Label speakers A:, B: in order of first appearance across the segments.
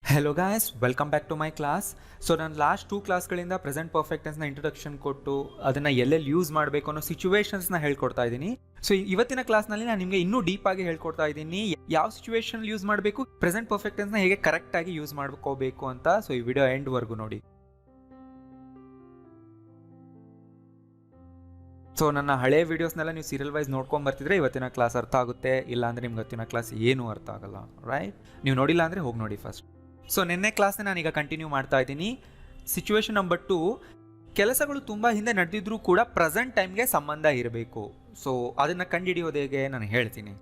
A: Hello guys, welcome back to my class. So ನಾನು last 2 ಕ್ಲಾಸ್ಗಳಿಂದ present perfect ಟೆನ್ಸ್ನ introduction ಕೊಟ್ಟು ಅದನ್ನು ಎಲ್ಲೆಲ್ಲಿ ಯೂಸ್ ಮಾಡಬೇಕು ಅನ್ನೋ ಸಿಚುವೇಶನ್ಸ್ನ ಹೇಳ್ಕೊಡ್ತಾ ಇದ್ದೀನಿ. ಸೊ ಇವತ್ತಿನ ಕ್ಲಾಸ್ನಲ್ಲಿ ನಾನು ನಿಮಗೆ ಇನ್ನೂ ಡೀಪ್ ಆಗಿ ಹೇಳ್ಕೊಡ್ತಾ ಇದ್ದೀನಿ ಯಾವ ಸಿಚುವೇಶನ್ ಯೂಸ್ ಮಾಡಬೇಕು, ಪ್ರೆಸೆಂಟ್ ಪರ್ಫೆಕ್ಟ್ ಟೆನ್ಸ್ನ ಹೇಗೆ ಕರೆಕ್ಟಾಗಿ ಯೂಸ್ ಮಾಡ್ಕೋಬೇಕು ಅಂತ. ಸೊ ಈ ವಿಡಿಯೋ ಎಂಡ್ವರೆಗೂ ನೋಡಿ. ಸೊ ನನ್ನ ಹಳೆ ವೀಡಿಯೋಸ್ನೆಲ್ಲ ನೀವು ಸೀರಿಯಲ್ ವೈಸ್ ನೋಡ್ಕೊಂಡು ಬರ್ತಿದ್ರೆ ಇವತ್ತಿನ ಕ್ಲಾಸ್ ಅರ್ಥ ಆಗುತ್ತೆ, ಇಲ್ಲ ಅಂದರೆ ನಿಮ್ಗೆ ಇವತ್ತಿನ ಕ್ಲಾಸ್ ಏನೂ ಅರ್ಥ ಆಗಲ್ಲ, ರೈಟ್? ನೀವು ನೋಡಿಲ್ಲ ಅಂದರೆ ಹೋಗಿ ನೋಡಿ ಫಸ್ಟ್. ಸೊ ನಿನ್ನೆ ಕ್ಲಾಸ್ನ ನಾನೀಗ ಕಂಟಿನ್ಯೂ ಮಾಡ್ತಾ ಇದ್ದೀನಿ. ಸಿಚುವೇಶನ್ ನಂಬರ್ 2, ಕೆಲಸಗಳು ತುಂಬ ಹಿಂದೆ ನಡೆದಿದ್ರೂ ಕೂಡ ಪ್ರೆಸೆಂಟ್ ಟೈಮ್ಗೆ ಸಂಬಂಧ ಇರಬೇಕು. ಸೊ ಅದನ್ನು ಕಂಡುಹಿಡಿಯೋದು ಹೇಗೆ ನಾನು ಹೇಳ್ತೀನಿ.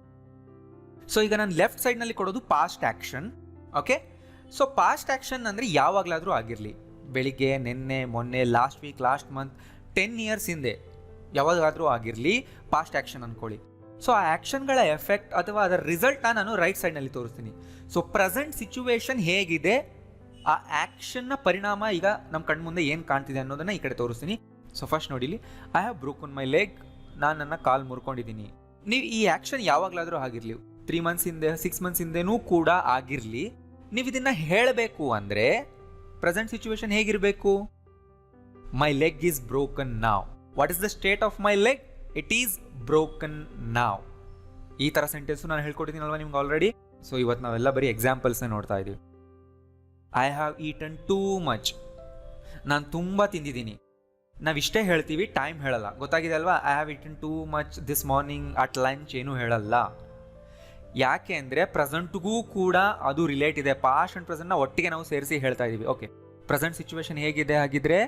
A: ಸೊ ಈಗ ನಾನು ಲೆಫ್ಟ್ ಸೈಡ್ನಲ್ಲಿ ಕೊಡೋದು past action, okay? So past action ಅಂದರೆ ಯಾವಾಗಲಾದರೂ ಆಗಿರಲಿ, ಬೆಳಿಗ್ಗೆ, ನಿನ್ನೆ, ಮೊನ್ನೆ, last week, last month, 10 years ಹಿಂದೆ ಯಾವಾಗಾದರೂ ಆಗಿರಲಿ ಪಾಸ್ಟ್ ಆ್ಯಕ್ಷನ್ ಅಂದ್ಕೊಳ್ಳಿ. ಸೊ ಆ ಆ್ಯಕ್ಷನ್ಗಳ ಎಫೆಕ್ಟ್ ಅಥವಾ ಅದರ ರಿಸಲ್ಟ್ನ ನಾನು ರೈಟ್ ಸೈಡ್ನಲ್ಲಿ ತೋರಿಸ್ತೀನಿ. ಸೊ ಪ್ರೆಸೆಂಟ್ ಸಿಚುವೇಶನ್ ಹೇಗಿದೆ, ಆ ಆ್ಯಕ್ಷನ್ನ ಪರಿಣಾಮ ಈಗ ನಮ್ಮ ಕಣ್ಮುಂದೆ ಏನು ಕಾಣ್ತಿದೆ ಅನ್ನೋದನ್ನು ಈ ಕಡೆ ತೋರಿಸ್ತೀನಿ. ಸೊ ಫಸ್ಟ್ ನೋಡಿಲಿ, I have broken my leg, ನಾನು ನನ್ನ ಕಾಲು ಮುರ್ಕೊಂಡಿದ್ದೀನಿ. ನೀವು ಈ ಆ್ಯಕ್ಷನ್ ಯಾವಾಗಲಾದರೂ ಆಗಿರಲಿ, 3 ಮಂತ್ಸ್ ಹಿಂದೆ, 6 ಮಂತ್ಸ್ ಹಿಂದೆನೂ ಕೂಡ ಆಗಿರಲಿ, ನೀವು ಇದನ್ನು ಹೇಳಬೇಕು ಅಂದರೆ ಪ್ರೆಸೆಂಟ್ ಸಿಚುವೇಶನ್ ಹೇಗಿರಬೇಕು? ಮೈ ಲೆಗ್ ಈಸ್ ಬ್ರೋಕನ್ ನಾವ್. What is the state of my leg? It is broken ನಾವ್. ಈ ಥರ ಸೆಂಟೆನ್ಸು ನಾನು ಹೇಳ್ಕೊಟ್ಟಿದ್ದೀನಲ್ವ ನಿಮ್ಗೆ ಆಲ್ರೆಡಿ. ಸೊ ಇವತ್ತು ನಾವೆಲ್ಲ ಬರೀ ಎಕ್ಸಾಂಪಲ್ಸ್ನ ನೋಡ್ತಾ ಇದ್ದೀವಿ. I have eaten too much, ನಾನು ತುಂಬ ತಿಂದಿದ್ದೀನಿ. ನಾವಿಷ್ಟೇ ಹೇಳ್ತೀವಿ, ಟೈಮ್ ಹೇಳಲ್ಲ. ಗೊತ್ತಾಗಿದೆ ಅಲ್ವಾ? I have eaten too much this morning at lunch ಏನೂ ಹೇಳಲ್ಲ. ಯಾಕೆ ಅಂದರೆ ಪ್ರೆಸೆಂಟ್ಗೂ ಕೂಡ ಅದು ರಿಲೇಟ್ ಇದೆ. ಪಾಸ್ಟ್ ಆ್ಯಂಡ್ ಪ್ರೆಸೆಂಟ್ನ ಒಟ್ಟಿಗೆ ನಾವು ಸೇರಿಸಿ ಹೇಳ್ತಾ ಇದ್ದೀವಿ. ಓಕೆ, ಪ್ರೆಸೆಂಟ್ ಸಿಚುವೇಶನ್ ಹೇಗಿದೆ ಹಾಗಿದ್ರೆ?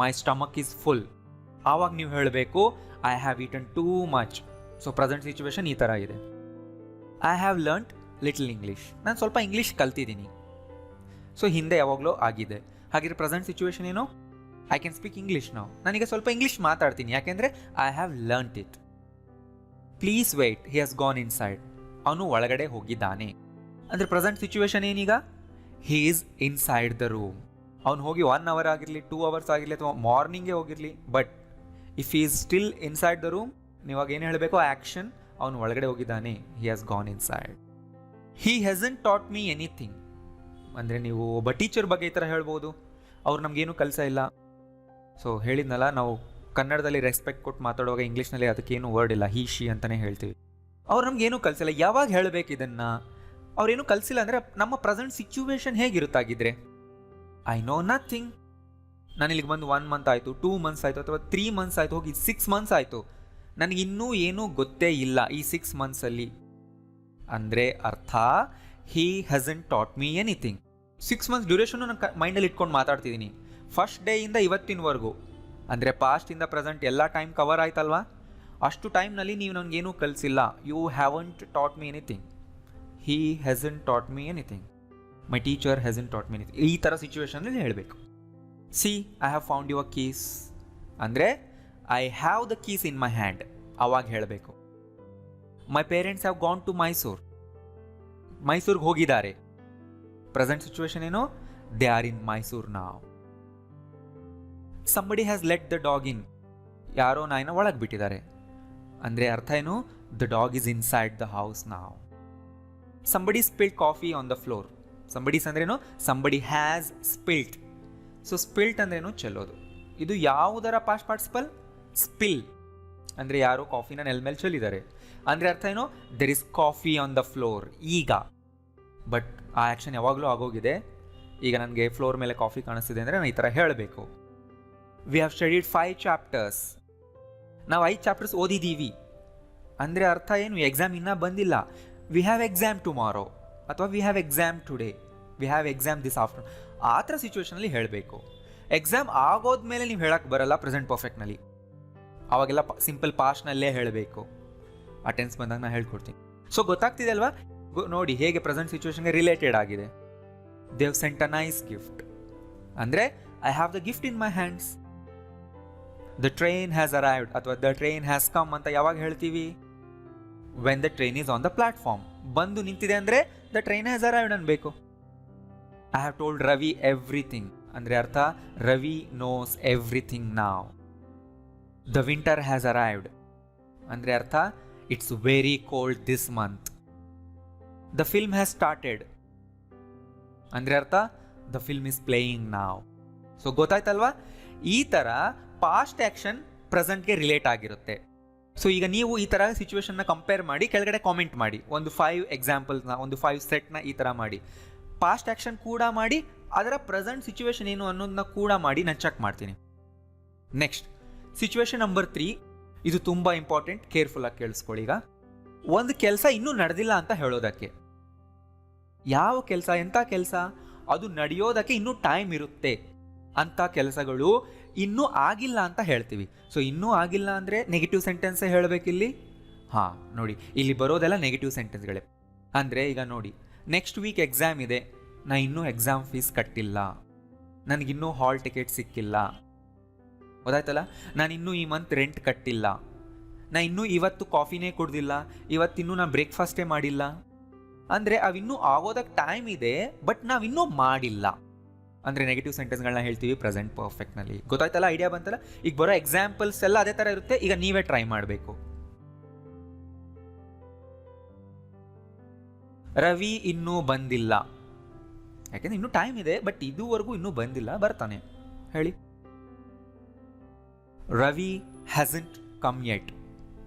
A: My stomach is full. ಆವಾಗ ನೀವು ಹೇಳಬೇಕು I have eaten too much. So present situation ಈ ಥರ ಇದೆ. I have learned little English, ನಾನು ಸ್ವಲ್ಪ ಇಂಗ್ಲೀಷ್ ಕಲ್ತಿದ್ದೀನಿ. ಸೊ ಹಿಂದೆ ಯಾವಾಗಲೂ ಆಗಿದೆ. ಹಾಗಿದ್ರೆ ಪ್ರೆಸೆಂಟ್ ಸಿಚುವೇಶನ್ ಏನು? ಐ ಕ್ಯಾನ್ ಸ್ಪೀಕ್ ಇಂಗ್ಲೀಷ್ ನಾವು, ನಾನೀಗ ಸ್ವಲ್ಪ ಇಂಗ್ಲೀಷ್ ಮಾತಾಡ್ತೀನಿ. ಯಾಕೆಂದರೆ I have learned it. Please wait, he has gone inside, ಅವನು ಒಳಗಡೆ ಹೋಗಿದ್ದಾನೆ. ಅಂದರೆ ಪ್ರೆಸೆಂಟ್ ಸಿಚುವೇಶನ್ ಏನೀಗ? He is inside the room. ಅವ್ನು ಹೋಗಿ 1 ಅವರ್ ಆಗಿರಲಿ, 2 ಅವರ್ಸ್ ಆಗಿರಲಿ, ಅಥವಾ ಮಾರ್ನಿಂಗೇ ಹೋಗಿರಲಿ, but if he is still inside the room, ನೀವಾಗ ಏನು ಹೇಳಬೇಕು? ಆ್ಯಕ್ಷನ್, ಅವನು ಒಳಗಡೆ ಹೋಗಿದ್ದಾನೆ. He has gone inside. He hasn't taught me anything. ಅಂದರೆ ನೀವು ಒಬ್ಬ ಟೀಚರ್ ಬಗ್ಗೆ ಈ ಥರ ಹೇಳ್ಬೋದು, ಅವ್ರು ನಮಗೇನು ಕಲಿಸ ಇಲ್ಲ. ಸೊ ಹೇಳಿದ್ನಲ್ಲ, ನಾವು ಕನ್ನಡದಲ್ಲಿ ರೆಸ್ಪೆಕ್ಟ್ ಕೊಟ್ಟು ಮಾತಾಡುವಾಗ ಇಂಗ್ಲೀಷ್ನಲ್ಲಿ ಅದಕ್ಕೇನು ವರ್ಡ್ ಇಲ್ಲ, ಹಿ ಶಿ ಅಂತಲೇ ಹೇಳ್ತೀವಿ. ಅವ್ರು ನಮಗೇನು ಕಲಿಸಿಲ್ಲ. ಯಾವಾಗ ಹೇಳಬೇಕು ಇದನ್ನು? ಅವ್ರೇನು ಕಲಿಸಿಲ್ಲ ಅಂದರೆ ನಮ್ಮ ಪ್ರೆಸೆಂಟ್ ಸಿಚುವೇಶನ್ ಹೇಗಿರುತ್ತಾಗಿದ್ರೆ? I know nothing. ನಾನು ಇಲ್ಲಿಗೆ ಬಂದು 1 ಮಂತ್ ಆಯಿತು, 2 ಮಂತ್ಸ್ ಆಯಿತು, ಅಥವಾ 3 ಮಂತ್ಸ್ ಆಯಿತು, ಹೋಗಿ 6 ಮಂತ್ಸ್ ಆಯಿತು, ನನಗಿನ್ನೂ ಏನೂ ಗೊತ್ತೇ ಇಲ್ಲ ಈ 6 ಮಂತ್ಸಲ್ಲಿ. ಅಂದರೆ ಅರ್ಥ, he hasn't taught me anything. 6 months ಡ್ಯೂರೇಷನ್ನು ನಾನು ಮೈಂಡಲ್ಲಿ ಇಟ್ಕೊಂಡು ಮಾತಾಡ್ತಿದ್ದೀನಿ, ಫಸ್ಟ್ ಡೇಯಿಂದ ಇವತ್ತಿನವರೆಗೂ. ಅಂದರೆ ಪಾಸ್ಟಿಂದ ಪ್ರೆಸೆಂಟ್ ಎಲ್ಲ ಟೈಮ್ ಕವರ್ ಆಯ್ತಲ್ವಾ? ಅಷ್ಟು ಟೈಮ್ನಲ್ಲಿ ನೀವು ನನಗೇನೂ ಕಲಿಸಿಲ್ಲ. You haven't taught me anything. He hasn't taught me anything. My teacher hasn't taught me anything. ಈ ಥರ ಸಿಚುವೇಶನಲ್ಲಿ ಹೇಳಬೇಕು. See, I have found your keys ಅಂದರೆ I have the keys in my hand, ಅವಾಗ ಹೇಳಬೇಕು. My parents have gone to Mysore, ಮೈಸೂರಿಗೆ ಹೋಗಿದ್ದಾರೆ. Present situation ಏನು? They are in Mysore now. Somebody has let the dog in, ಯಾರೋ ನಾಯಿನ ಒಳಗೆ ಬಿಟ್ಟಿದ್ದಾರೆ. ಅಂದರೆ ಅರ್ಥ ಏನು? The dog is inside the house now. Somebody spilled coffee on the floor. Somebody's ಅಂದ್ರೇನು? Somebody has spilt. So spilt ಅಂದ್ರೇನು? ಚೆಲ್ಲೋದು. ಇದು ಯಾವುದರ ಪಾಸ್ಟ್ ಪಾರ್ಟಿಸಿಪಲ್? ಸ್ಪಿಲ್. ಅಂದರೆ ಯಾರೋ ಕಾಫಿನ ನೆಲ ಮೇಲೆ ಚೆಲ್ಲಿದ್ದಾರೆ. ಅಂದರೆ ಅರ್ಥ ಏನು? There is coffee on the floor ಈಗ. ಬಟ್ ಆ ಆ್ಯಕ್ಷನ್ ಯಾವಾಗಲೂ ಆಗೋಗಿದೆ. ಈಗ ನನಗೆ ಫ್ಲೋರ್ ಮೇಲೆ ಕಾಫಿ ಕಾಣಿಸ್ತಿದೆ ಅಂದರೆ ನಾನು ಈ ಥರ ಹೇಳಬೇಕು. We have studied 5 chapters. ನಾವು 5 ಚಾಪ್ಟರ್ಸ್ ಓದಿದ್ದೀವಿ. ಅಂದರೆ ಅರ್ಥ ಏನು? ಎಕ್ಸಾಮ್ ಇನ್ನೂ ಬಂದಿಲ್ಲ. ವಿ ಹ್ಯಾವ್ ಎಕ್ಸಾಮ್ ಟುಮಾರೋ, ಅಥವಾ we have exam today, we have exam this afternoon. ಆ ಥರ ಸಿಚುವೇಶನಲ್ಲಿ ಹೇಳಬೇಕು. ಎಕ್ಸಾಮ್ ಆಗೋದ್ಮೇಲೆ ನೀವು ಹೇಳಕ್ಕೆ ಬರಲ್ಲ ಪ್ರೆಸೆಂಟ್ ಪರ್ಫೆಕ್ಟ್ನಲ್ಲಿ. ಅವಾಗೆಲ್ಲ ಸಿಂಪಲ್ ಪಾಸ್ಟ್ನಲ್ಲೇ ಹೇಳಬೇಕು. ಆ ಟೆನ್ಸ್ ಬಂದಾಗ ನಾನು ಹೇಳ್ಕೊಡ್ತೀನಿ. ಸೊ ಗೊತ್ತಾಗ್ತಿದೆ ಅಲ್ವಾ? ನೋಡಿ ಹೇಗೆ ಪ್ರೆಸೆಂಟ್ ಸಿಚುವೇಶನ್ಗೆ ರಿಲೇಟೆಡ್ ಆಗಿದೆ. They have sent a nice gift ಅಂದರೆ I have the gift in my hands. The train has arrived ಅಥವಾ ದ ಟ್ರೈನ್ ಹ್ಯಾಸ್ ಕಮ್ ಅಂತ ಯಾವಾಗ ಹೇಳ್ತೀವಿ? When the train is on the platform. ಬಂದು ನಿಂತಿದೆ ಅಂದರೆ ದ ಟ್ರೈನ್ ಹ್ಯಾಸ್ ಅರೈವ್ಡ್ ಅನ್ಬೇಕು. I have told Ravi everything ಅಂದರೆ ಅರ್ಥ Ravi knows everything now. The winter has arrived ಅಂದರೆ ಅರ್ಥ it's very cold this month. The film has started ಅಂದರೆ ಅರ್ಥ ದ ಫಿಲ್ಮ್ ಇಸ್ ಪ್ಲೇಯಿಂಗ್ ನಾವ್. ಸೊ ಗೊತ್ತಾಯ್ತಲ್ವಾ? ಈ ಥರ ಪಾಸ್ಟ್ ಆ್ಯಕ್ಷನ್ ಪ್ರೆಸೆಂಟ್ಗೆ ರಿಲೇಟ್ ಆಗಿರುತ್ತೆ. ಸೊ ಈಗ ನೀವು ಈ ಥರ ಸಿಚುವೇಶನ್ನ ಕಂಪೇರ್ ಮಾಡಿ ಕೆಳಗಡೆ ಕಾಮೆಂಟ್ ಮಾಡಿ, ಒಂದು 5 ಎಕ್ಸಾಂಪಲ್ಸ್ನ, ಒಂದು 5 ಸೆಟ್ನ ಈ ಥರ ಮಾಡಿ, ಪಾಸ್ಟ್ ಆ್ಯಕ್ಷನ್ ಕೂಡ ಮಾಡಿ, ಅದರ ಪ್ರೆಸೆಂಟ್ ಸಿಚುವೇಶನ್ ಏನು ಅನ್ನೋದನ್ನ ಕೂಡ ಮಾಡಿ ನಾನು ಚೆಕ್ ಮಾಡ್ತೀನಿ. ನೆಕ್ಸ್ಟ್ ಸಿಚುವೇಶನ್ ನಂಬರ್ 3, ಇದು ತುಂಬ ಇಂಪಾರ್ಟೆಂಟ್, ಕೇರ್ಫುಲ್ಲಾಗಿ ಕೇಳಿಸ್ಕೊಳ್ಳಿ. ಈಗ ಒಂದು ಕೆಲಸ ಇನ್ನೂ ನಡೆದಿಲ್ಲ ಅಂತ ಹೇಳೋದಕ್ಕೆ, ಯಾವ ಕೆಲಸ, ಎಂಥ ಕೆಲಸ, ಅದು ನಡೆಯೋದಕ್ಕೆ ಇನ್ನೂ ಟೈಮ್ ಇರುತ್ತೆ ಅಂಥ ಕೆಲಸಗಳು ಇನ್ನೂ ಆಗಿಲ್ಲ ಅಂತ ಹೇಳ್ತೀವಿ. ಸೊ ಇನ್ನೂ ಆಗಿಲ್ಲ ಅಂದರೆ ನೆಗೆಟಿವ್ ಸೆಂಟೆನ್ಸೇ ಹೇಳಬೇಕಿಲ್ಲಿ. ಹಾಂ ನೋಡಿ, ಇಲ್ಲಿ ಬರೋದೆಲ್ಲ ನೆಗೆಟಿವ್ ಸೆಂಟೆನ್ಸ್ಗಳೇ. ಅಂದರೆ ಈಗ ನೋಡಿ, ನೆಕ್ಸ್ಟ್ ವೀಕ್ ಎಕ್ಸಾಮ್ ಇದೆ, ನಾ ಇನ್ನೂ ಎಕ್ಸಾಮ್ ಫೀಸ್ ಕಟ್ಟಿಲ್ಲ, ನನಗಿನ್ನೂ ಹಾಲ್ ಟಿಕೆಟ್ ಸಿಕ್ಕಿಲ್ಲ, ಗೊತ್ತಾಯ್ತಲ್ಲ, ನಾನಿನ್ನೂ ಈ ಮಂತ್ ರೆಂಟ್ ಕಟ್ಟಿಲ್ಲ, ನಾ ಇನ್ನೂ ಇವತ್ತು ಕಾಫಿನೇ ಕುಡ್ದಿಲ್ಲ, ಇವತ್ತಿನ್ನೂ ನಾನು ಬ್ರೇಕ್ಫಾಸ್ಟೇ ಮಾಡಿಲ್ಲ. ಅಂದರೆ ಅವಿನ್ನೂ ಆಗೋದಕ್ಕೆ ಟೈಮ್ ಇದೆ, ಬಟ್ ನಾವಿನ್ನೂ ಮಾಡಿಲ್ಲ. ಅಂದರೆ ನೆಗೆಟಿವ್ ಸೆಂಟೆನ್ಸ್ಗಳನ್ನ ಹೇಳ್ತೀವಿ ಪ್ರೆಸೆಂಟ್ ಪರ್ಫೆಕ್ಟ್ನಲ್ಲಿ. ಗೊತ್ತಾಯ್ತಲ್ಲ, ಐಡಿಯಾ ಬಂತಲ್ಲ? ಈಗ ಬರೋ ಎಕ್ಸಾಂಪಲ್ಸ್ ಎಲ್ಲ ಅದೇ ಥರ ಇರುತ್ತೆ. ಈಗ ನೀವೇ ಟ್ರೈ ಮಾಡಬೇಕು. ರವಿ ಇನ್ನೂ ಬಂದಿಲ್ಲ, ಯಾಕೆಂದ್ರೆ ಇನ್ನೂ ಟೈಮ್ ಇದೆ, ಬಟ್ ಇದುವರೆಗೂ ಇನ್ನೂ ಬಂದಿಲ್ಲ, ಬರ್ತಾನೆ. ಹೇಳಿ. Ravi hasn't come yet.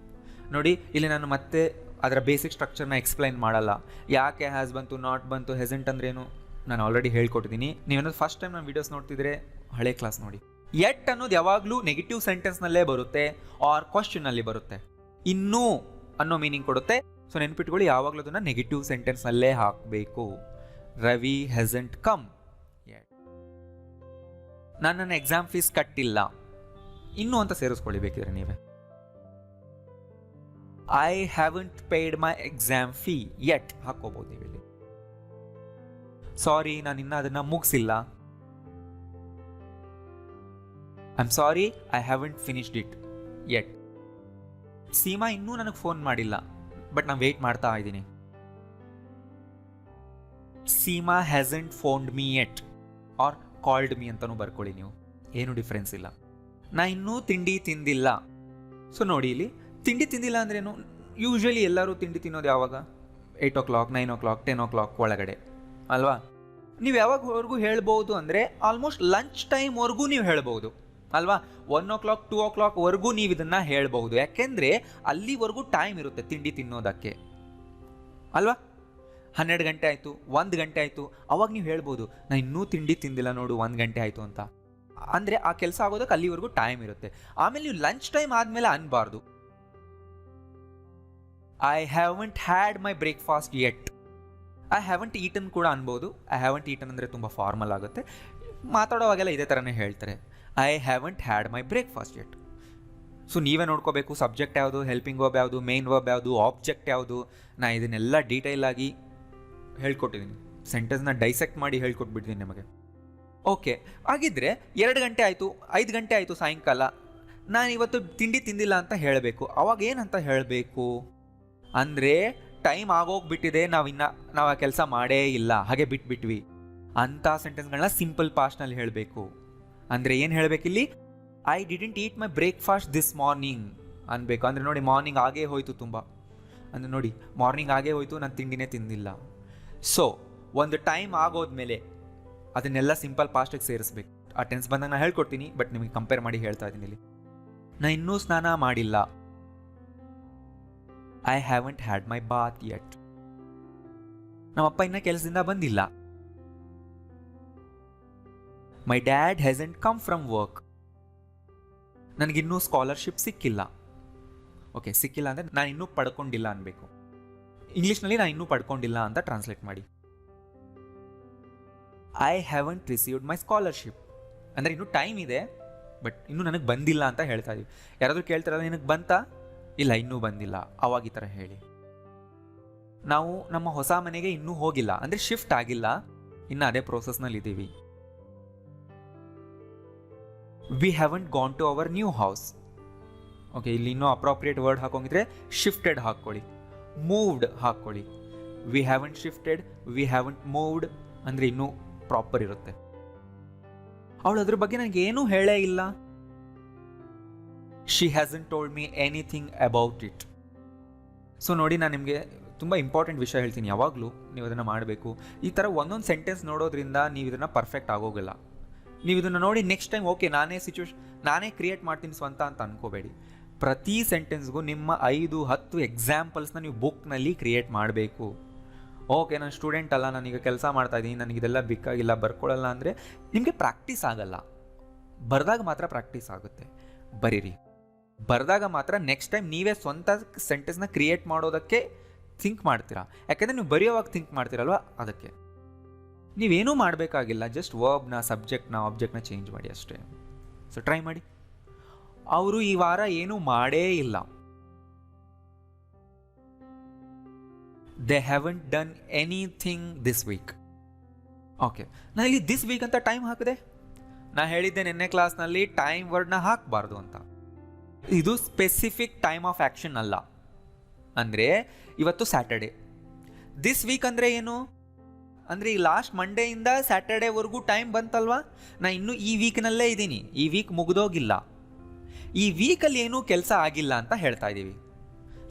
A: ನೋಡಿ, ಇಲ್ಲಿ ನಾನು ಮತ್ತೆ ಅದರ ಬೇಸಿಕ್ ಸ್ಟ್ರಕ್ಚರ್ನ ಎಕ್ಸ್ಪ್ಲೈನ್ ಮಾಡಲ್ಲ. ಯಾಕೆ ಹ್ಯಾಸ್ ಬಂತು, ನಾಟ್ ಬಂತು, ಹೆಸೆಂಟ್ ಅಂದ್ರೇನು ನಾನು ಆಲ್ರೆಡಿ ಹೇಳ್ಕೊಟ್ಟಿದ್ದೀನಿ. ನೀವೇನಾದ್ರು ಫಸ್ಟ್ ಟೈಮ್ ನಾನು ವೀಡಿಯೋಸ್ ನೋಡ್ತಿದ್ರೆ ಹಳೆ ಕ್ಲಾಸ್ ನೋಡಿ. ಯೆಟ್ ಅನ್ನೋದು ಯಾವಾಗಲೂ ನೆಗೆಟಿವ್ ಸೆಂಟೆನ್ಸ್ನಲ್ಲೇ ಬರುತ್ತೆ, ಆರ್ ಕ್ವಶನಲ್ಲಿ ಬರುತ್ತೆ, ಇನ್ನೂ ಅನ್ನೋ ಮೀನಿಂಗ್ ಕೊಡುತ್ತೆ. ಸೊ ನೆನ್ಪಿಟ್ಕೊಳ್ಳಿ, ಯಾವಾಗಲೂ ಅದನ್ನು ನೆಗೆಟಿವ್ ಸೆಂಟೆನ್ಸ್ನಲ್ಲೇ ಹಾಕಬೇಕು. Ravi hasn't come yet. ನಾನು ನನ್ನ ಎಕ್ಸಾಮ್ ಫೀಸ್ ಕಟ್ಟಿಲ್ಲ, ಇನ್ನೂ ಅಂತ ಸೇರಿಸ್ಕೊಳ್ಳಿ ಬೇಕಿದ್ರೆ ನೀವೇ. I haven't paid my exam fee yet ಹಾಕೋಬಹುದು ನೀವು ಇಲ್ಲಿ. ಸಾರಿ, ನಾನು ಇನ್ನೂ ಅದನ್ನು ಮುಗಿಸಿಲ್ಲ. I am sorry, I haven't finished it yet. Seema ಇನ್ನೂ ನನಗೆ ಫೋನ್ ಮಾಡಿಲ್ಲ, ಬಟ್ ನಾನು ವೆಯ್ಟ್ ಮಾಡ್ತಾ ಇದ್ದೀನಿ. Seema hasn't phoned me yet or called me ಅಂತಲೂ ಬರ್ಕೊಳ್ಳಿ ನೀವು, ಏನು ಡಿಫ್ರೆನ್ಸ್ ಇಲ್ಲ. ನಾ ಇನ್ನೂ ತಿಂಡಿ ತಿಂದಿಲ್ಲ. ಸೊ ನೋಡಿ, ಇಲ್ಲಿ ತಿಂಡಿ ತಿಂದಿಲ್ಲ ಅಂದ್ರೇನು? ಯೂಶ್ವಲಿ ಎಲ್ಲರೂ ತಿಂಡಿ ತಿನ್ನೋದು ಯಾವಾಗ? 8 o'clock, 9 o'clock, 10 o'clock ಒಳಗಡೆ ಅಲ್ವಾ? ನೀವು ಯಾವಾಗವರೆಗೂ ಹೇಳ್ಬೋದು ಅಂದರೆ ಆಲ್ಮೋಸ್ಟ್ ಲಂಚ್ ಟೈಮ್ವರೆಗೂ ನೀವು ಹೇಳ್ಬೋದು ಅಲ್ವಾ? 1 o'clock, 2 o'clockವರೆಗೂ ನೀವು ಇದನ್ನು ಹೇಳ್ಬೋದು. ಯಾಕೆಂದರೆ ಅಲ್ಲಿವರೆಗೂ ಟೈಮ್ ಇರುತ್ತೆ ತಿಂಡಿ ತಿನ್ನೋದಕ್ಕೆ ಅಲ್ವಾ? 12 ಗಂಟೆ ಆಯಿತು, 1 ಗಂಟೆ ಆಯಿತು, ಅವಾಗ ನೀವು ಹೇಳ್ಬೋದು ನಾನು ಇನ್ನೂ ತಿಂಡಿ ತಿಂದಿಲ್ಲ ನೋಡು, 1 ಗಂಟೆ ಆಯಿತು ಅಂತ. ಅಂದರೆ ಆ ಕೆಲಸ ಆಗೋದಕ್ಕೆ ಅಲ್ಲಿವರೆಗೂ ಟೈಮ್ ಇರುತ್ತೆ. ಆಮೇಲೆ ನೀವು ಲಂಚ್ ಟೈಮ್ ಆದಮೇಲೆ ಅನ್ಬಾರ್ದು I haven't had my breakfast yet. I haven't eaten ಕೂಡ ಅನ್ಬೋದು. ಐ ಹ್ಯಾವಂಟ್ ಈಟನ್ ಅಂದರೆ ತುಂಬ ಫಾರ್ಮಲ್ ಆಗುತ್ತೆ, ಮಾತಾಡೋವಾಗೆಲ್ಲ ಇದೇ ಥರನೇ ಹೇಳ್ತಾರೆ. I haven't had my breakfast yet. So ನೀವೇ ನೋಡ್ಕೋಬೇಕು ಸಬ್ಜೆಕ್ಟ್ ಯಾವುದು, ಹೆಲ್ಪಿಂಗ್ ವರ್ಬ್ ಯಾವುದು, ಮೇನ್ ವರ್ಬ್ ಯಾವುದು, ಆಬ್ಜೆಕ್ಟ್ ಯಾವುದು. ನಾನು ಇದನ್ನೆಲ್ಲ ಡೀಟೇಲ್ ಆಗಿ ಹೇಳ್ಕೊಟ್ಟಿದ್ದೀನಿ, ಸೆಂಟೆನ್ಸ್ನ ಡೈಸೆಕ್ಟ್ ಮಾಡಿ ಹೇಳ್ಕೊಟ್ಬಿಟ್ಟಿದ್ದೀನಿ ನಿಮಗೆ. ಓಕೆ, ಹಾಗಿದ್ರೆ 2 ಗಂಟೆ ಆಯಿತು, 5 ಗಂಟೆ ಆಯಿತು ಸಾಯಂಕಾಲ, ನಾನು ಇವತ್ತು ತಿಂಡಿ ತಿಂದಿಲ್ಲ ಅಂತ ಹೇಳಬೇಕು. ಅವಾಗ ಏನಂತ ಹೇಳಬೇಕು ಅಂದರೆ ಟೈಮ್ ಆಗೋಗ್ಬಿಟ್ಟಿದೆ, ನಾವು ಆ ಕೆಲಸ ಮಾಡೇ ಇಲ್ಲ, ಹಾಗೆ ಬಿಟ್ಬಿಟ್ವಿ ಅಂಥ ಸೆಂಟೆನ್ಸ್ಗಳನ್ನ ಸಿಂಪಲ್ ಪಾಸ್ಟ್ನಲ್ಲಿ ಹೇಳಬೇಕು. ಅಂದರೆ ಏನು ಹೇಳಬೇಕಿಲ್ಲಿ? I didn't eat my breakfast this morning ಅನ್ಬೇಕು. ಅಂದರೆ ನೋಡಿ, ಮಾರ್ನಿಂಗ್ ಆಗೇ ಹೋಯಿತು ತುಂಬ, ಅಂದರೆ ನೋಡಿ ಮಾರ್ನಿಂಗ್ ಆಗೇ ಹೋಯಿತು, ನಾನು ತಿಂಡಿನೇ ತಿಂದಿಲ್ಲ. ಸೊ ಒಂದು ಟೈಮ್ ಆಗೋದ್ಮೇಲೆ ಅದನ್ನೆಲ್ಲ ಸಿಂಪಲ್ ಪಾಸ್ಟಿಗೆ ಸೇರಿಸ್ಬೇಕು. ಆ ಟೆನ್ಸ್ ಬಂದಾಗ ನಾನು ಹೇಳ್ಕೊಡ್ತೀನಿ, ಬಟ್ ನಿಮಗೆ ಕಂಪೇರ್ ಮಾಡಿ ಹೇಳ್ತಾ ಇದ್ದೀನಿ ಇಲ್ಲಿ. ನಾನು ಇನ್ನೂ ಸ್ನಾನ ಮಾಡಿಲ್ಲ. I haven't had my bath yet. ನಮ್ಮಪ್ಪ ಇನ್ನೂ ಕೆಲಸದಿಂದ ಬಂದಿಲ್ಲ. My dad hasn't come from work. ನನಗಿನ್ನೂ ಸ್ಕಾಲರ್ಶಿಪ್ ಸಿಕ್ಕಿಲ್ಲ. ಓಕೆ, ಸಿಕ್ಕಿಲ್ಲ ಅಂದರೆ ನಾನು ಇನ್ನೂ ಪಡ್ಕೊಂಡಿಲ್ಲ ಅನ್ಬೇಕು. ಇಂಗ್ಲೀಷ್ನಲ್ಲಿ ನಾನು ಇನ್ನೂ ಪಡ್ಕೊಂಡಿಲ್ಲ ಅಂತ ಟ್ರಾನ್ಸ್ಲೇಟ್ ಮಾಡಿ. I haven't received my scholarship ಅಂದರೆ ಇನ್ನೂ ಟೈಮ್ ಇದೆ, ಬಟ್ ಇನ್ನೂ ನನಗೆ ಬಂದಿಲ್ಲ ಅಂತ ಹೇಳ್ತಾ ಇದೀವಿ. ಯಾರಾದರೂ ಕೇಳ್ತಾರಲ್ಲ ನಿನಗೆ ಬಂತಾ? ಇಲ್ಲ, ಇನ್ನೂ ಬಂದಿಲ್ಲ. ಅವಾಗ ಈ ಥರ ಹೇಳಿ. ನಾವು ನಮ್ಮ ಹೊಸ ಮನೆಗೆ ಇನ್ನೂ ಹೋಗಿಲ್ಲ ಅಂದರೆ ಶಿಫ್ಟ್ ಆಗಿಲ್ಲ, ಇನ್ನು ಅದೇ ಪ್ರೋಸೆಸ್ನಲ್ಲಿ ಇದ್ದೀವಿ. We haven't gone to our new house. Okay, ಇಲ್ಲಿ ಇನ್ನೂ ಅಪ್ರಾಪ್ರಿಯೇಟ್ ವರ್ಡ್ ಹಾಕೋಂಗಿದ್ರೆ ಶಿಫ್ಟೆಡ್ ಹಾಕ್ಕೊಳ್ಳಿ, ಮೂವ್ಡ್ ಹಾಕ್ಕೊಳ್ಳಿ. We haven't shifted, we haven't moved ಅಂದರೆ ಇನ್ನೂ ಪ್ರಾಪರ್ ಇರುತ್ತೆ. ಅವಳು ಅದ್ರ ಬಗ್ಗೆ ನನಗೆ ಏನೂ ಹೇಳೇ ಇಲ್ಲ. She hasn't told me anything about it. So ನೋಡಿ, ನಾನು ನಿಮಗೆ ತುಂಬ ಇಂಪಾರ್ಟೆಂಟ್ ವಿಷಯ ಹೇಳ್ತೀನಿ, ಯಾವಾಗಲೂ ನೀವು ಅದನ್ನು ಮಾಡಬೇಕು. ಈ ಥರ ಒಂದೊಂದು ಸೆಂಟೆನ್ಸ್ ನೋಡೋದ್ರಿಂದ ನೀವು ಇದನ್ನು ಪರ್ಫೆಕ್ಟ್ ಆಗೋಗಿಲ್ಲ. ನೀವು ಇದನ್ನು ನೋಡಿ ನೆಕ್ಸ್ಟ್ ಟೈಮ್ ಓಕೆ ನಾನೇ ಕ್ರಿಯೇಟ್ ಮಾಡ್ತೀನಿ ಸ್ವಂತ ಅಂತ ಅನ್ಕೋಬೇಡಿ. ಪ್ರತಿ ಸೆಂಟೆನ್ಸ್ಗೂ ನಿಮ್ಮ 5-10 ಎಕ್ಸಾಂಪಲ್ಸ್ನ ನೀವು ಬುಕ್ನಲ್ಲಿ ಕ್ರಿಯೇಟ್ ಮಾಡಬೇಕು. ಓಕೆ, ನಾನು ಸ್ಟೂಡೆಂಟ್ ಅಲ್ಲ, ನಾನೀಗ ಕೆಲಸ ಮಾಡ್ತಾಯಿದ್ದೀನಿ, ನನಗಿದೆಲ್ಲ ಬೇಕಾಗಿಲ್ಲ, ಬರ್ಕೊಳ್ಳಲ್ಲ ಅಂದರೆ ನಿಮಗೆ ಪ್ರಾಕ್ಟೀಸ್ ಆಗಲ್ಲ. ಬರೆದಾಗ ಮಾತ್ರ ಪ್ರಾಕ್ಟೀಸ್ ಆಗುತ್ತೆ. ಬರೀರಿ, ಬರೆದಾಗ ಮಾತ್ರ ನೆಕ್ಸ್ಟ್ ಟೈಮ್ ನೀವೇ ಸ್ವಂತ ಸೆಂಟೆನ್ಸ್ನ ಕ್ರಿಯೇಟ್ ಮಾಡೋದಕ್ಕೆ ಥಿಂಕ್ ಮಾಡ್ತೀರಾ. ಯಾಕೆಂದರೆ ನೀವು ಬರೆಯೋವಾಗ ಥಿಂಕ್ ಮಾಡ್ತೀರಲ್ವ, ಅದಕ್ಕೆ ನೀವೇನೂ ಮಾಡಬೇಕಾಗಿಲ್ಲ. ಜಸ್ಟ್ ವರ್ಬ್ನ, ಸಬ್ಜೆಕ್ಟ್ನ, ಆಬ್ಜೆಕ್ಟ್ನ ಚೇಂಜ್ ಮಾಡಿ ಅಷ್ಟೇ. ಸೊ ಟ್ರೈ ಮಾಡಿ. ಅವರು ಈ ವಾರ ಏನೂ ಮಾಡೇ ಇಲ್ಲ. They haven't done anything this week. Okay, ನಾನು ಇಲ್ಲಿ ದಿಸ್ ವೀಕ್ ಅಂತ ಟೈಮ್ ಹಾಕಿದೆ. ನಾ ಹೇಳಿದ್ದೆ ನಿನ್ನೆ ಕ್ಲಾಸ್ನಲ್ಲಿ ಟೈಮ್ ವರ್ಡ್ನ ಹಾಕಬಾರ್ದು ಅಂತ. ಇದು ಸ್ಪೆಸಿಫಿಕ್ ಟೈಮ್ ಆಫ್ ಆ್ಯಕ್ಷನ್ ಅಲ್ಲ. ಅಂದರೆ ಇವತ್ತು ಸ್ಯಾಟರ್ಡೆ. ದಿಸ್ ವೀಕ್ ಅಂದರೆ ಏನು ಅಂದರೆ ಈ ಲಾಸ್ಟ್ ಮಂಡೇಯಿಂದ ಸ್ಯಾಟರ್ಡೇವರೆಗೂ ಟೈಮ್ ಬಂತಲ್ವಾ. ನಾ ಇನ್ನೂ ಈ ವೀಕ್ನಲ್ಲೇ ಇದ್ದೀನಿ, ಈ ವೀಕ್ ಮುಗಿದೋಗಿಲ್ಲ. ಈ ವೀಕಲ್ಲಿ ಏನೂ ಕೆಲಸ ಆಗಿಲ್ಲ ಅಂತ ಹೇಳ್ತಾ ಇದ್ದೀವಿ.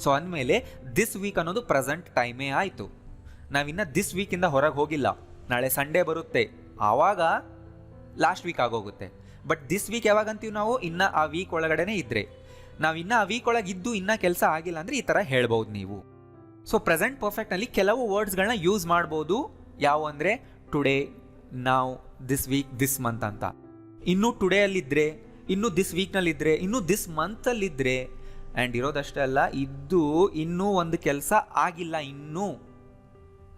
A: ಸೊ ಅಂದಮೇಲೆ ದಿಸ್ ವೀಕ್ ಅನ್ನೋದು ಪ್ರೆಸೆಂಟ್ ಟೈಮೇ ಆಯಿತು. ನಾವಿನ್ನು ದಿಸ್ ವೀಕಿಂದ ಹೊರಗೆ ಹೋಗಿಲ್ಲ. ನಾಳೆ ಸಂಡೇ ಬರುತ್ತೆ, ಆವಾಗ ಲಾಸ್ಟ್ ವೀಕ್ ಆಗೋಗುತ್ತೆ. ಬಟ್ ದಿಸ್ ವೀಕ್ ಯಾವಾಗ ಅಂತೀವಿ ನಾವು? ಇನ್ನೂ ಆ ವೀಕ್ ಒಳಗಡೆನೇ ಇದ್ದರೆ. ನಾವು ಇನ್ನೂ ಆ ವೀಕ್ ಒಳಗೆ ಇದ್ದು ಇನ್ನೂ ಕೆಲಸ ಆಗಿಲ್ಲ ಅಂದರೆ ಈ ಥರ ಹೇಳ್ಬೋದು ನೀವು. ಸೊ ಪ್ರೆಸೆಂಟ್ ಪರ್ಫೆಕ್ಟ್ನಲ್ಲಿ ಕೆಲವು ವರ್ಡ್ಸ್ಗಳನ್ನ ಯೂಸ್ ಮಾಡ್ಬೋದು. ಯಾವ ಅಂದರೆ ಟುಡೇ, ನಾವು, ದಿಸ್ ವೀಕ್, ದಿಸ್ ಮಂತ್ ಅಂತ. ಇನ್ನೂ ಟುಡೇ ಅಲ್ಲಿದ್ದರೆ, ಇನ್ನೂ ದಿಸ್ ವೀಕ್ನಲ್ಲಿದ್ದರೆ, ಇನ್ನೂ ದಿಸ್ ಮಂತಲ್ಲಿದ್ದರೆ, ಆ್ಯಂಡ್ ಇರೋದಷ್ಟೇ ಅಲ್ಲ, ಇದ್ದು ಇನ್ನೂ ಒಂದು ಕೆಲಸ ಆಗಿಲ್ಲ ಇನ್ನೂ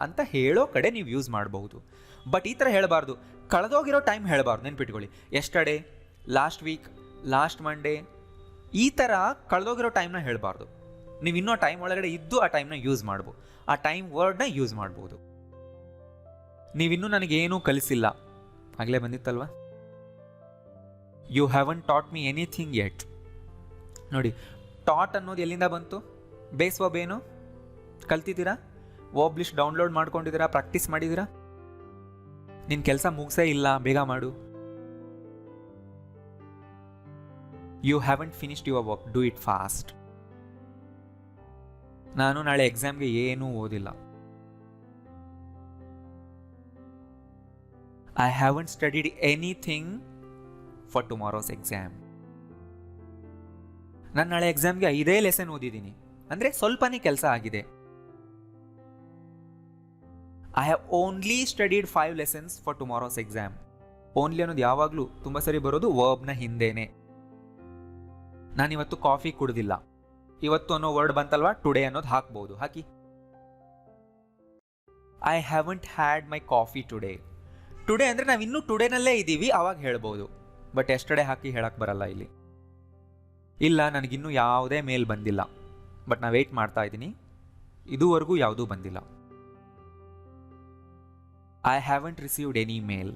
A: ಅಂತ ಹೇಳೋ ಕಡೆ ನೀವು ಯೂಸ್ ಮಾಡಬಹುದು. ಬಟ್ ಈ ಥರ ಹೇಳಬಾರ್ದು. ಕಳೆದೋಗಿರೋ ಟೈಮ್ ಹೇಳಬಾರ್ದು, ನೆನ್ಪಿಟ್ಕೊಳ್ಳಿ. Yesterday, last week, last Monday, ಈ ಥರ ಕಳೆದೋಗಿರೋ ಟೈಮ್ನ ಹೇಳಬಾರ್ದು. ನೀವು ಇನ್ನೂ ಟೈಮ್ ಒಳಗಡೆ ಇದ್ದು ಆ ಟೈಮ್ನ ಯೂಸ್ ಮಾಡ್ಬೋದು, ಆ ಟೈಮ್ ವರ್ಡ್ನ ಯೂಸ್ ಮಾಡ್ಬೋದು. ನೀವಿನ್ನೂ ನನಗೇನೂ ಕಲಿಸಿಲ್ಲ, ಆಗಲೇ ಬಂದಿತ್ತಲ್ವ. You haven't taught me anything yet. ನೋಡಿ, ಟಾಟ್ ಅನ್ನೋದು ಎಲ್ಲಿಂದ ಬಂತು? ಬೇಸ್ ವರ್ಬ್ ಏನು? ಕಲ್ತಿದ್ದೀರಾ? ವರ್ಬ್ ಲಿಸ್ಟ್ ಡೌನ್ಲೋಡ್ ಮಾಡ್ಕೊಂಡಿದ್ದೀರಾ? ಪ್ರಾಕ್ಟೀಸ್ ಮಾಡಿದ್ದೀರಾ? ನಿನ್ನ ಕೆಲಸ ಮುಗಿಸೇ ಇಲ್ಲ, ಬೇಗ ಮಾಡು. You haven't finished your work, do it fast. ನಾನು ನಾಳೆ ಎಕ್ಸಾಮ್ಗೆ ಏನೂ ಓದಿಲ್ಲ. I haven't studied anything for tomorrow's exam. ನಾನು ನಾಳೆ ಎಕ್ಸಾಮ್ಗೆ 5 ಲೆಸನ್ ಓದಿದ್ದೀನಿ, ಅಂದರೆ ಸ್ವಲ್ಪನೇ ಕೆಲಸ ಆಗಿದೆ. I have only studied 5 lessons for tomorrow's exam. Only ಅನ್ನೋದು ಯಾವಾಗಲೂ ತುಂಬ ಸರಿ ಬರೋದು ವರ್ಬ್ನ ಹಿಂದೆನೆ. ನಾನಿವತ್ತು ಕಾಫಿ ಕುಡ್ದಿಲ್ಲ. ಇವತ್ತು ಅನ್ನೋ ವರ್ಡ್ ಬಂತಲ್ವಾ, ಟುಡೇ ಅನ್ನೋದು ಹಾಕ್ಬೋದು, ಹಾಕಿ. I haven't had my coffee today. Today ಅಂದರೆ ನಾವು ಇನ್ನೂ ಟುಡೇನಲ್ಲೇ ಇದ್ದೀವಿ, ಆವಾಗ ಹೇಳ್ಬೋದು. ಬಟ್ ಎಸ್ಟರ್ಡೇ ಹಾಕಿ ಹೇಳಕ್ಕೆ ಬರಲ್ಲ ಇಲ್ಲಿ. ಇಲ್ಲ, ನನಗಿನ್ನೂ ಯಾವುದೇ ಮೇಲ್ ಬಂದಿಲ್ಲ, ಬಟ್ ನಾ ವೆಯ್ಟ್ ಮಾಡ್ತಾ ಇದ್ದೀನಿ, ಇದುವರೆಗೂ ಯಾವುದೂ ಬಂದಿಲ್ಲ. ಐ ಹ್ಯಾವಂಟ್ ರಿಸೀವ್ಡ್ ಎನಿ ಮೇಲ್.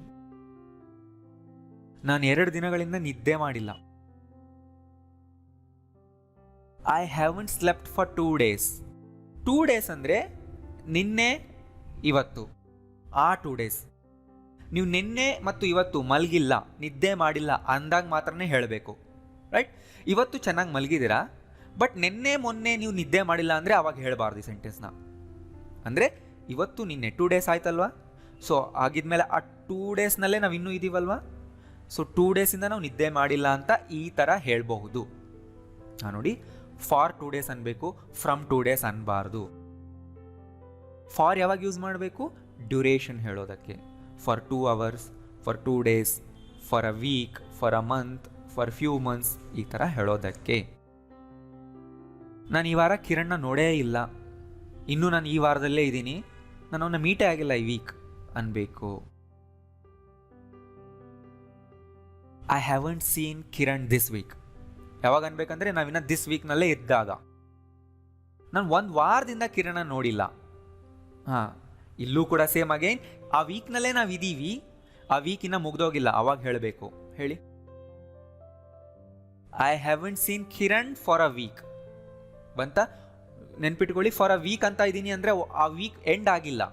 A: ನಾನು 2 ದಿನಗಳಿಂದ ನಿದ್ದೆ ಮಾಡಿಲ್ಲ. I haven't slept for 2 days. 2 days ಅಂದರೆ ನಿನ್ನೆ ಇವತ್ತು, ಆ 2 ಡೇಸ್. ನೀವು ನಿನ್ನೆ ಮತ್ತು ಇವತ್ತು ಮಲಗಿಲ್ಲ, ನಿದ್ದೆ ಮಾಡಿಲ್ಲ ಅಂದಾಗ ಮಾತ್ರನೇ ಹೇಳಬೇಕು, ರೈಟ್? ಇವತ್ತು ಚೆನ್ನಾಗಿ ಮಲಗಿದ್ದೀರಾ, ಬಟ್ ನಿನ್ನೆ ಮೊನ್ನೆ ನೀವು ನಿದ್ದೆ ಮಾಡಿಲ್ಲ ಅಂದರೆ ಆವಾಗ ಹೇಳಬಾರ್ದು ಈ ಸೆಂಟೆನ್ಸ್ನ. ಅಂದರೆ ಇವತ್ತು ನಿನ್ನೆ 2 ಡೇಸ್ ಆಯ್ತಲ್ವಾ. ಸೊ ಆಗಿದ್ಮೇಲೆ ಆ 2 ಡೇಸ್ನಲ್ಲೇ ನಾವು ಇನ್ನೂ ಇದ್ದೀವಲ್ವಾ. ಸೊ 2 ಡೇಸಿಂದ ನಾವು ನಿದ್ದೆ ಮಾಡಿಲ್ಲ ಅಂತ ಈ ಥರ ಹೇಳಬಹುದು. ನೋಡಿ, ಫಾರ್ 2 ಡೇಸ್ ಅನ್ಬೇಕು, ಫ್ರಮ್ 2 ಡೇಸ್ ಅನ್ಬಾರ್ದು. ಫಾರ್ ಯಾವಾಗ ಯೂಸ್ ಮಾಡಬೇಕು? ಡ್ಯೂರೇಷನ್ ಹೇಳೋದಕ್ಕೆ. For 2 hours, for 2 days, for a week, for a month, for few months, ಈ ಥರ ಹೇಳೋದಕ್ಕೆ. ನಾನು ಈ ವಾರ ಕಿರಣ್ನ ನೋಡೇ ಇಲ್ಲ, ಇನ್ನೂ ನಾನು ಈ ವಾರದಲ್ಲೇ ಇದ್ದೀನಿ, ನಾನು ಅವನ್ನ ಮೀಟೇ ಆಗಿಲ್ಲ ಈ ವೀಕ್ ಅನ್ಬೇಕು. I haven't seen Kiran this week. ಯಾವಾಗ ಅನ್ಬೇಕಂದ್ರೆ ನಾವಿನ್ನ ದಿಸ್ ವೀಕ್ನಲ್ಲೇ ಇದ್ದಾಗ. ನಾನು 1 ವಾರದಿಂದ ಕಿರಣ ನೋಡಿಲ್ಲ. ಹಾಂ, ಇಲ್ಲೂ ಕೂಡ ಸೇಮ್ ಅಗೈನ್ ಆ ವೀಕ್ನಲ್ಲೇ ನಾವಿದ್ದೀವಿ, ಆ ವೀಕ್ ಇನ್ನೂ ಮುಗ್ದೋಗಿಲ್ಲ, ಅವಾಗ ಹೇಳಬೇಕು. ಹೇಳಿ, I haven't seen Kiran for a week ಬಂತ. ನೆನ್ಪಿಟ್ಕೊಳ್ಳಿ, ಫಾರ್ ಅ ವೀಕ್ ಅಂತ ಇದ್ದೀನಿ ಅಂದರೆ ಆ ವೀಕ್ ಎಂಡ್ ಆಗಿಲ್ಲ,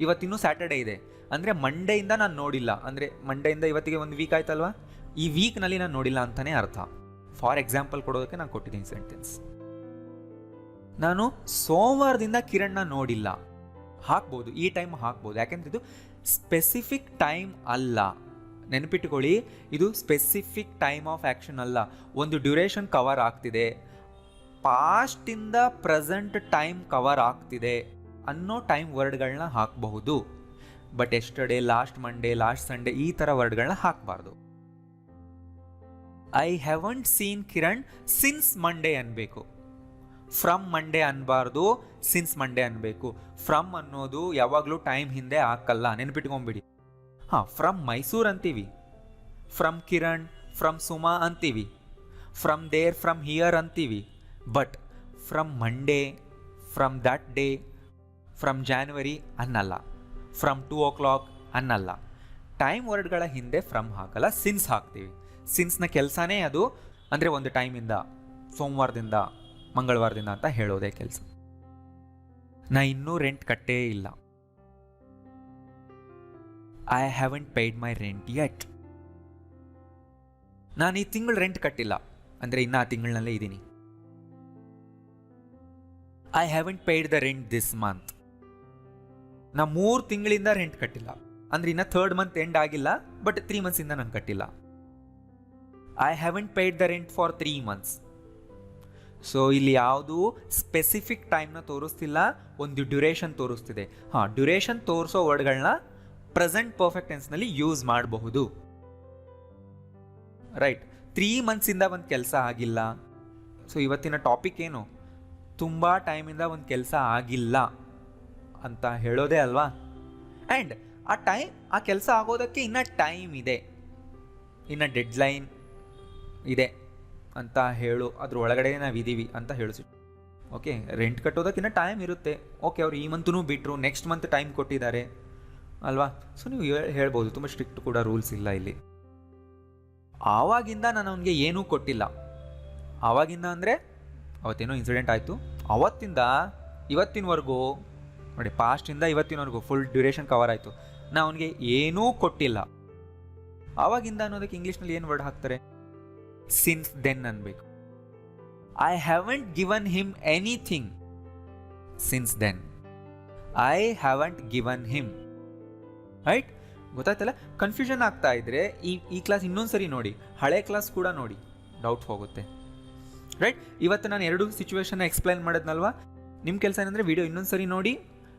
A: ಇವತ್ತಿನ್ನೂ ಸ್ಯಾಟರ್ಡೇ ಇದೆ. ಅಂದರೆ ಮಂಡೆಯಿಂದ ನಾನು ನೋಡಿಲ್ಲ, ಅಂದರೆ ಮಂಡೆಯಿಂದ ಇವತ್ತಿಗೆ 1 ವೀಕ್ ಆಯ್ತಲ್ವಾ, ಈ ವೀಕ್ನಲ್ಲಿ ನಾನು ನೋಡಿಲ್ಲ ಅಂತಲೇ ಅರ್ಥ. ಫಾರ್ ಎಕ್ಸಾಂಪಲ್ ಕೊಡೋದಕ್ಕೆ ನಾನು ಕೊಟ್ಟಿದ್ದೀನಿ ಸೆಂಟೆನ್ಸ್. ನಾನು ಸೋಮವಾರದಿಂದ ಕಿರಣ್ನ ನೋಡಿಲ್ಲ ಹಾಕ್ಬೋದು, ಈ ಟೈಮ್ ಹಾಕ್ಬೋದು. ಯಾಕೆಂದ್ರೆ ಇದು ಸ್ಪೆಸಿಫಿಕ್ ಟೈಮ್ ಅಲ್ಲ, ನೆನಪಿಟ್ಟುಕೊಳ್ಳಿ. ಇದು ಸ್ಪೆಸಿಫಿಕ್ ಟೈಮ್ ಆಫ್ ಆ್ಯಕ್ಷನ್ ಅಲ್ಲ, ಒಂದು ಡ್ಯೂರೇಷನ್ ಕವರ್ ಆಗ್ತಿದೆ, ಪಾಸ್ಟಿಂದ ಪ್ರೆಸೆಂಟ್ ಟೈಮ್ ಕವರ್ ಆಗ್ತಿದೆ ಅನ್ನೋ ಟೈಮ್ ವರ್ಡ್ಗಳನ್ನ ಹಾಕಬಹುದು. But yesterday, last Monday, last Sunday ಈ ಥರ ವರ್ಡ್ಗಳನ್ನ ಹಾಕಬಾರ್ದು. I haven't seen Kiran since Monday ಅನ್ಬೇಕು. ಫ್ರಮ್ ಮಂಡೇ ಅನ್ಬಾರ್ದು, ಸಿನ್ಸ್ ಮಂಡೇ ಅನ್ಬೇಕು. ಫ್ರಮ್ ಅನ್ನೋದು ಯಾವಾಗಲೂ ಟೈಮ್ ಹಿಂದೆ ಹಾಕಲ್ಲ, ನೆನ್ಪಿಟ್ಕೊಂಬಿಡಿ. ಫ್ರಮ್ ಮೈಸೂರು ಅಂತೀವಿ, ಫ್ರಮ್ ಕಿರಣ್, ಫ್ರಮ್ ಸುಮಾ ಅಂತೀವಿ, ಫ್ರಮ್ ದೇರ್, ಫ್ರಮ್ ಹಿಯರ್ ಅಂತೀವಿ. But from Monday, from that day, from January ಅನ್ನಲ್ಲ, ಫ್ರಮ್ 2 o'clock ಅನ್ನಲ್ಲ. ಟೈಮ್ ವರ್ಡ್ಗಳ ಹಿಂದೆ ಫ್ರಮ್ ಹಾಕಲ್ಲ, ಸಿನ್ಸ್ ಹಾಕ್ತೀವಿ. ಸಿನ್ಸ್ನ ಕೆಲಸನೇ ಅದು, ಅಂದರೆ ಒಂದು ಟೈಮಿಂದ, ಸೋಮವಾರದಿಂದ, ಮಂಗಳವಾರದಿಂದ ಅಂತ ಹೇಳೋದೇ ಕೆಲಸ. ನಾ ಇನ್ನೂ ರೆಂಟ್ ಕಟ್ಟೇ ಇಲ್ಲ. I haven't paid my rent yet. ನಾನು ಈ ತಿಂಗಳು ರೆಂಟ್ ಕಟ್ಟಿಲ್ಲ, ಅಂದರೆ ಇನ್ನು ಆ ತಿಂಗಳಲ್ಲೇ ಇದ್ದೀನಿ. I haven't paid the rent this month. ನಾ 3 ತಿಂಗಳಿಂದ ರೆಂಟ್ ಕಟ್ಟಿಲ್ಲ, ಅಂದರೆ ಇನ್ನು 3rd month ಎಂಡ್ ಆಗಿಲ್ಲ, ಬಟ್ 3 months ನಾನು ಕಟ್ಟಿಲ್ಲ. I haven't paid the rent for 3 months. So ಇಲ್ಲಿ ಯಾವುದು ಸ್ಪೆಸಿಫಿಕ್ ಟೈಮ್ನ ತೋರಿಸ್ತಿಲ್ಲ, ಒಂದು ಡ್ಯೂರೇಷನ್ ತೋರಿಸ್ತಿದೆ. ಡ್ಯೂರೇಷನ್ ತೋರಿಸೋ ವರ್ಡ್ಗಳನ್ನ ಪ್ರೆಸೆಂಟ್ ಪರ್ಫೆಕ್ಟ್ ಟೆನ್ಸ್ನಲ್ಲಿ ಯೂಸ್ ಮಾಡಬಹುದು. ರೈಟ್, 3 monthsಯಿಂದ ಒಂದು ಕೆಲಸ ಆಗಿಲ್ಲ. ಸೊ ಇವತ್ತಿನ ಟಾಪಿಕ್ ಏನು, ತುಂಬ ಟೈಮಿಂದ ಒಂದು ಕೆಲಸ ಆಗಿಲ್ಲ ಅಂತ ಹೇಳೋದೇ ಅಲ್ವಾ. ಆ್ಯಂಡ್ ಆ ಕೆಲಸ ಆಗೋದಕ್ಕೆ ಇನ್ನೂ ಟೈಮ್ ಇದೆ, ಇನ್ನು ಡೆಡ್ಲೈನ್ ಇದೆ ಅಂತ ಅದ್ರ ಒಳಗಡೆ ನಾವಿದ್ದೀವಿ ಅಂತ ಹೇಳಿಸಿ. ಓಕೆ, ರೆಂಟ್ ಕಟ್ಟೋದಕ್ಕಿಂತ ಟೈಮ್ ಇರುತ್ತೆ. ಓಕೆ, ಅವ್ರು ಈ ಮಂತೂ ಬಿಟ್ಟರು, ನೆಕ್ಸ್ಟ್ ಮಂತ್ ಟೈಮ್ ಕೊಟ್ಟಿದ್ದಾರೆ ಅಲ್ವಾ. ಸೊ ನೀವು ಹೇಳ್ಬೋದು, ತುಂಬ ಸ್ಟ್ರಿಕ್ಟ್ ಕೂಡ ರೂಲ್ಸ್ ಇಲ್ಲ ಇಲ್ಲಿ. ಆವಾಗಿಂದ ನಾನು ಅವನಿಗೆ ಏನೂ ಕೊಟ್ಟಿಲ್ಲ. ಆವಾಗಿಂದ ಅಂದರೆ ಅವತ್ತೇನೋ ಇನ್ಸಿಡೆಂಟ್ ಆಯಿತು, ಅವತ್ತಿಂದ ಇವತ್ತಿನವರೆಗೂ ನೋಡಿ, ಪಾಸ್ಟಿಂದ ಇವತ್ತಿನವರೆಗೂ ಫುಲ್ ಡ್ಯೂರೇಷನ್ ಕವರ್ ಆಯಿತು, ನಾ ಅವನಿಗೆ ಏನೂ ಕೊಟ್ಟಿಲ್ಲ. ಆವಾಗಿಂದ ಅನ್ನೋದಕ್ಕೆ ಇಂಗ್ಲೀಷ್ನಲ್ಲಿ ಏನು ವರ್ಡ್ ಹಾಕ್ತಾರೆ, ಸಿನ್ಸ್ ದೆನ್ ಅನ್ಬೇಕು. I haven't given him anything since then. I haven't given him. Right, ಗೊತ್ತಾಯ್ತಲ್ಲ. ಕನ್ಫ್ಯೂಷನ್ ಆಗ್ತಾ ಇದ್ರೆ ಈ ಕ್ಲಾಸ್ ಇನ್ನೊಂದ್ಸರಿ ನೋಡಿ, ಹಳೆ ಕ್ಲಾಸ್ ಕೂಡ ನೋಡಿ, ಡೌಟ್ ಹೋಗುತ್ತೆ. ರೈಟ್, ಇವತ್ತು ನಾನು 2 ಸಿಚುವೇಶನ್ ಎಕ್ಸ್ಪ್ಲೈನ್ ಮಾಡಿದ್ನಲ್ವಾ. ನಿಮ್ಮ ಕೆಲಸ ಏನಂದರೆ ವಿಡಿಯೋ ಇನ್ನೊಂದ್ಸರಿ ನೋಡಿ,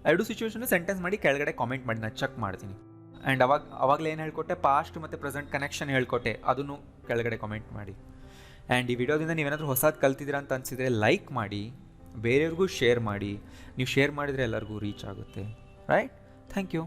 A: 2 ಸಿಚುವೇಶನ್ ಸೆಂಟೆನ್ಸ್ ಮಾಡಿ ಕೆಳಗಡೆ ಕಾಮೆಂಟ್ ಮಾಡಿ, ನಾನು ಚೆಕ್ ಮಾಡ್ತೀನಿ. ಆ್ಯಂಡ್ ಅವಾಗಲೇ ಏನು ಹೇಳ್ಕೊಟ್ಟೆ, ಪಾಸ್ಟ್ ಮತ್ತು ಪ್ರೆಸೆಂಟ್ ಕನೆಕ್ಷನ್ ಹೇಳ್ಕೊಟ್ಟೆ, ಅದನ್ನು ಕೆಳಗಡೆ ಕಾಮೆಂಟ್ ಮಾಡಿ. ಆ್ಯಂಡ್ ಈ ವಿಡಿಯೋದಿಂದ ನೀವೇನಾದರೂ ಹೊಸದು ಕಲ್ತಿದ್ದೀರಾ ಅಂತ ಅನಿಸಿದರೆ ಲೈಕ್ ಮಾಡಿ, ಬೇರೆಯವ್ರಿಗೂ ಶೇರ್ ಮಾಡಿ. ನೀವು ಶೇರ್ ಮಾಡಿದರೆ ಎಲ್ಲರಿಗೂ ರೀಚ್ ಆಗುತ್ತೆ. Right, thank you.